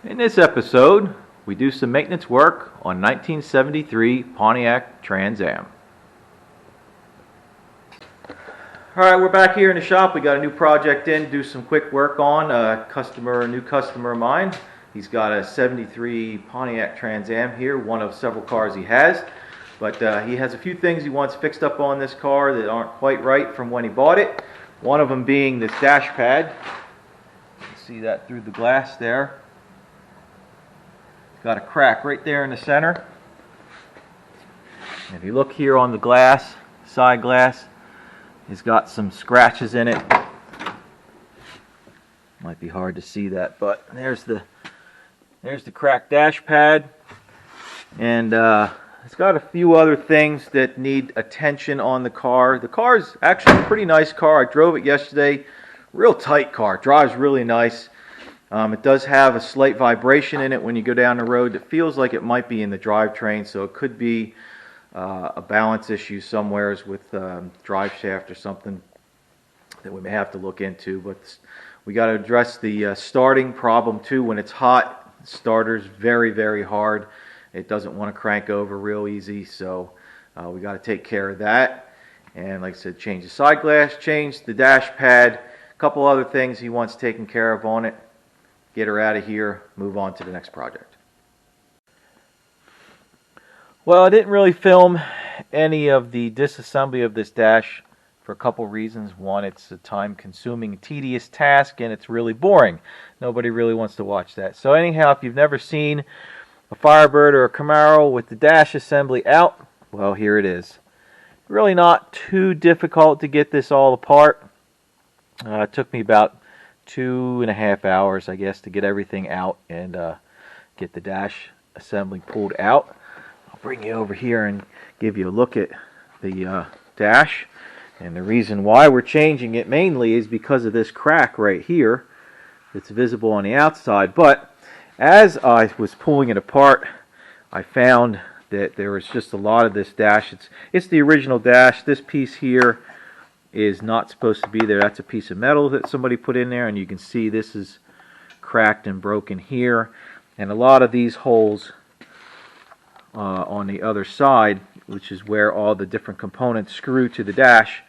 In this episode, we do some maintenance work on 1973 Pontiac Trans Am. Alright, we're back here in the shop. We got a new project in to do some quick work on. A new customer of mine. He's got a 73 Pontiac Trans Am here, one of several cars he has. But he has a few things he wants fixed up on this car that aren't quite right from when he bought it. One of them being this dash pad. You can see that through the glass there. Got a crack right there in the center. If you look here on the glass, side glass, it's got some scratches in it. Might be hard to see that, but there's the cracked dash pad, and it's got a few other things that need attention on the car. The car is actually a pretty nice car. I drove it yesterday. Real tight car. Drives really nice. It does have a slight vibration in it when you go down the road that feels like it might be in the drivetrain, so it could be a balance issue somewheres with drive shaft or something that we may have to look into. But we got to address the starting problem too. When it's hot, the starter's very, very hard. It doesn't want to crank over real easy, so we got to take care of that. And like I said, change the side glass, change the dash pad, a couple other things he wants taken care of on it. Get her out of here, move on to the next project. Well, I didn't really film any of the disassembly of this dash for a couple reasons. One, it's a time-consuming, tedious task, and it's really boring. Nobody really wants to watch that. So anyhow, if you've never seen a Firebird or a Camaro with the dash assembly out, well, here it is. Really not too difficult to get this all apart. It took me about 2.5 hours, I guess, to get everything out and get the dash assembly pulled out. I'll bring you over here and give you a look at the dash. And the reason why we're changing it mainly is because of this crack right here that's visible on the outside. But as I was pulling it apart, I found that there was just a lot of this dash. It's the original dash. This piece here is not supposed to be there. That's a piece of metal that somebody put in there, and you can see this is cracked and broken here. And a lot of these holes on the other side, which is where all the different components screw to the dash,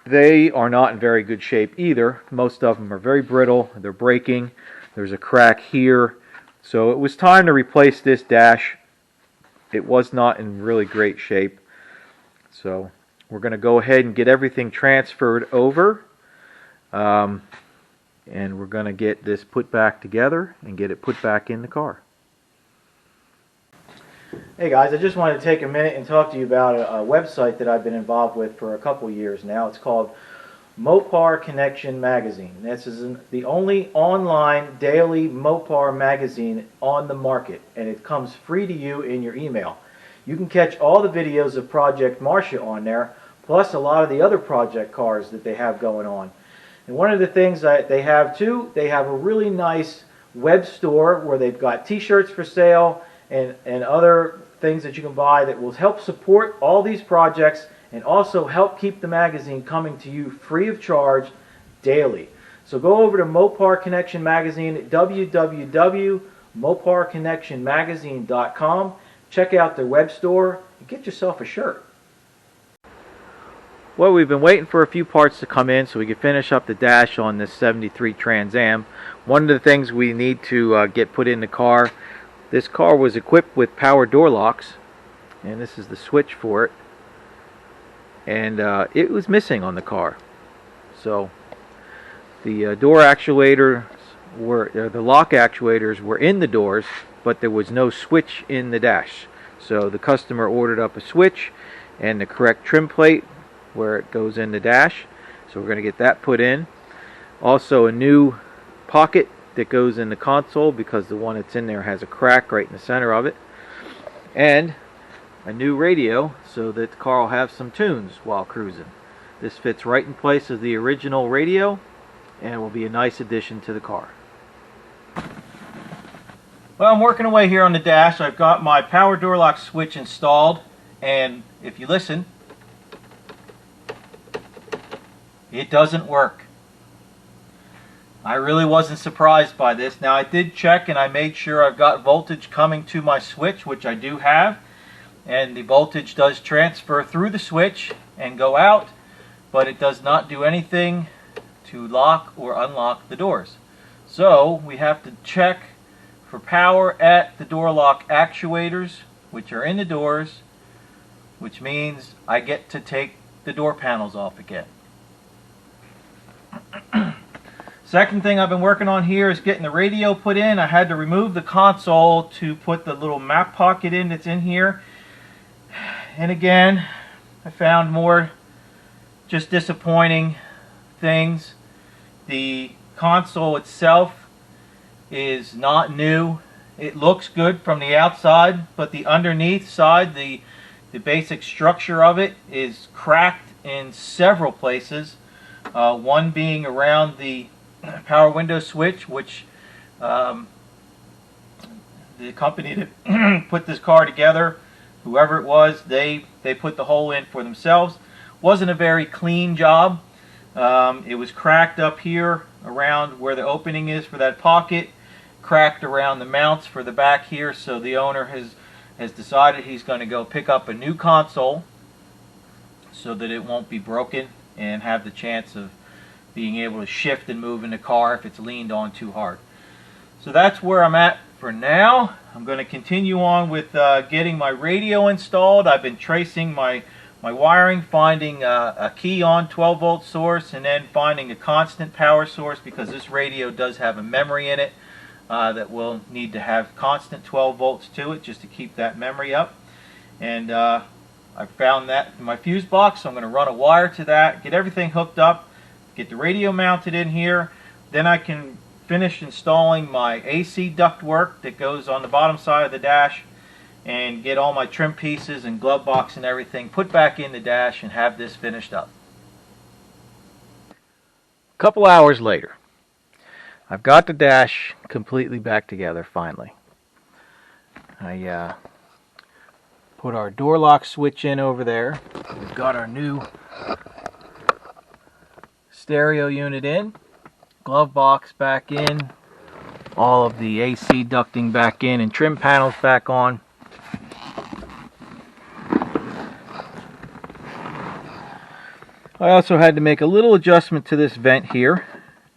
they are not in very good shape either. Most of them are very brittle. They're breaking. There's a crack here. So it was time to replace this dash. It was not in really great shape. So we're going to go ahead and get everything transferred over. And we're going to get this put back together and get it put back in the car. Hey guys, I just wanted to take a minute and talk to you about a website that I've been involved with for a couple years now. It's called Mopar Connection Magazine. This is the only online daily Mopar magazine on the market, and it comes free to you in your email. You can catch all the videos of Project Marcia on there, plus a lot of the other project cars that they have going on. And one of the things that they have too, they have a really nice web store where they've got t-shirts for sale and other things that you can buy that will help support all these projects and also help keep the magazine coming to you free of charge daily. So go over to Mopar Connection Magazine at www.moparconnectionmagazine.com. Check out their web store and get yourself a shirt. Well, we've been waiting for a few parts to come in so we can finish up the dash on this 73 Trans Am. One of the things we need to get put in the car, this car was equipped with power door locks, and this is the switch for it. And it was missing on the car. So the door actuators the lock actuators were in the doors, but there was no switch in the dash. So the customer ordered up a switch and the correct trim plate where it goes in the dash. So we're going to get that put in. Also a new pocket that goes in the console because the one that's in there has a crack right in the center of it. And a new radio so that the car will have some tunes while cruising. This fits right in place of the original radio and will be a nice addition to the car. Well, I'm working away here on the dash. I've got my power door lock switch installed, and if you listen, it doesn't work. I really wasn't surprised by this. Now I did check and I made sure I've got voltage coming to my switch, which I do have, and the voltage does transfer through the switch and go out, but it does not do anything to lock or unlock the doors. So we have to check for power at the door lock actuators, which are in the doors, which means I get to take the door panels off again. Second thing I've been working on here is getting the radio put in. I had to remove the console to put the little map pocket in that's in here. And again, I found more just disappointing things. The console itself is not new. It looks good from the outside, but the underneath side, the basic structure of it is cracked in several places. One being around the power window switch, which the company that put this car together, whoever it was, they put the hole in for themselves. Wasn't a very clean job. It was cracked up here around where the opening is for that pocket, cracked around the mounts for the back here, so the owner has decided he's going to go pick up a new console so that it won't be broken and have the chance of being able to shift and move in the car if it's leaned on too hard. So that's where I'm at for now. I'm going to continue on with getting my radio installed. I've been tracing my wiring, finding a key on 12 volt source, and then finding a constant power source, because this radio does have a memory in it that will need to have constant 12 volts to it just to keep that memory up. And I found that in my fuse box, so I'm going to run a wire to that, get everything hooked up, get the radio mounted in here. Then I can finish installing my AC ductwork that goes on the bottom side of the dash, and get all my trim pieces and glove box and everything put back in the dash and have this finished up. A couple hours later, I've got the dash completely back together finally. I put our door lock switch in over there. We've got our new stereo unit in, glove box back in, all of the AC ducting back in, and trim panels back on. I also had to make a little adjustment to this vent here,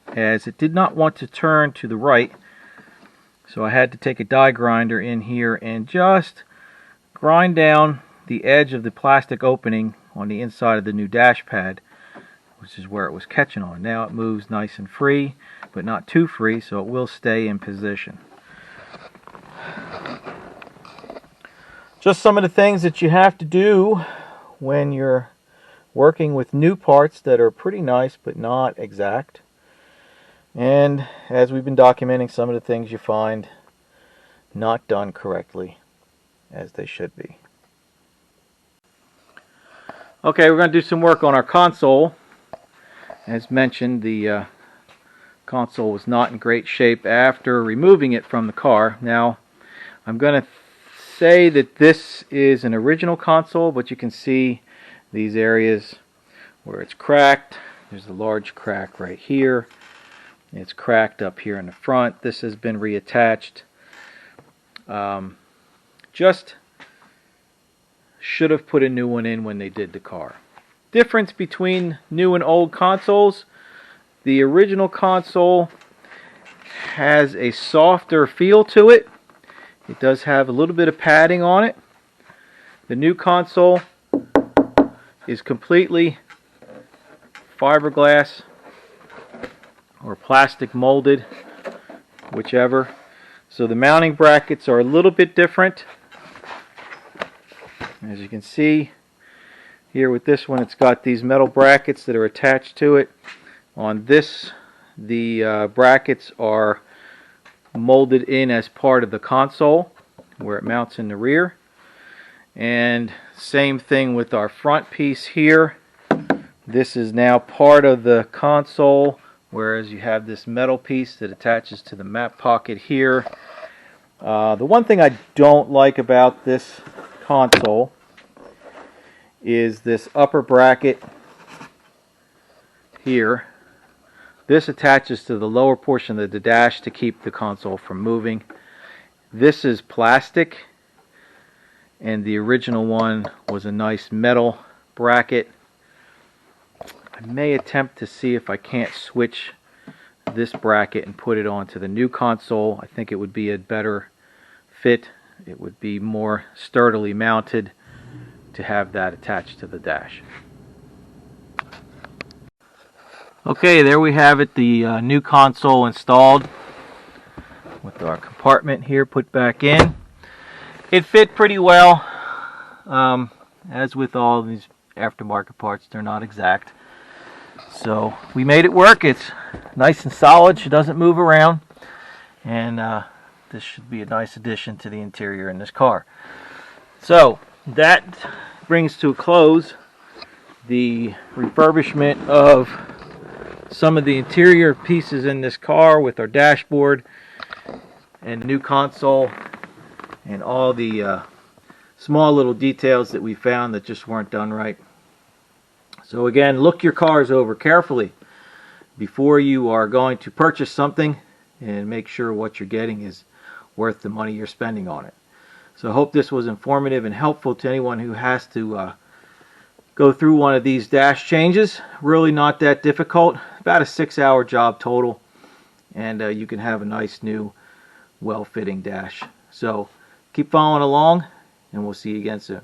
as it did not want to turn to the right, so I had to take a die grinder in here and just grind down the edge of the plastic opening on the inside of the new dash pad, which is where it was catching on. Now it moves nice and free, but not too free, so it will stay in position. Just some of the things that you have to do when you're working with new parts that are pretty nice but not exact. And as we've been documenting, some of the things you find not done correctly as they should be. Okay, we're going to do some work on our console. As mentioned, the console was not in great shape after removing it from the car. Now, I'm going to say that this is an original console, but you can see these areas where it's cracked. There's a large crack right here. It's cracked up here in the front. This has been reattached. Just should have put a new one in when they did the car. Difference between new and old consoles: the original console has a softer feel to it. It does have a little bit of padding on it. The new console is completely fiberglass or plastic molded, whichever. So the mounting brackets are a little bit different. As you can see here with this one, it's got these metal brackets that are attached to it. On this, the brackets are molded in as part of the console where it mounts in the rear. And same thing with our front piece here. This is now part of the console, whereas you have this metal piece that attaches to the map pocket here. The one thing I don't like about this console is this upper bracket here This attaches to the lower portion of the dash to keep the console from moving. This is plastic, and the original one was a nice metal bracket. I may attempt to see if I can't switch this bracket and put it onto the new console. I think it would be a better fit. It would be more sturdily mounted to have that attached to the dash. Okay, there we have it, the new console installed with our compartment here put back in. It fit pretty well. As with all these aftermarket parts, they're not exact. So we made it work. It's nice and solid. It doesn't move around. And this should be a nice addition to the interior in this car. So that brings to a close the refurbishment of some of the interior pieces in this car with our dashboard and new console and all the small little details that we found that just weren't done right. So again, look your cars over carefully before you are going to purchase something, and make sure what you're getting is worth the money you're spending on it. So I hope this was informative and helpful to anyone who has to go through one of these dash changes. Really not that difficult. About a 6-hour job total, and you can have a nice new well-fitting dash. So keep following along, and we'll see you again soon.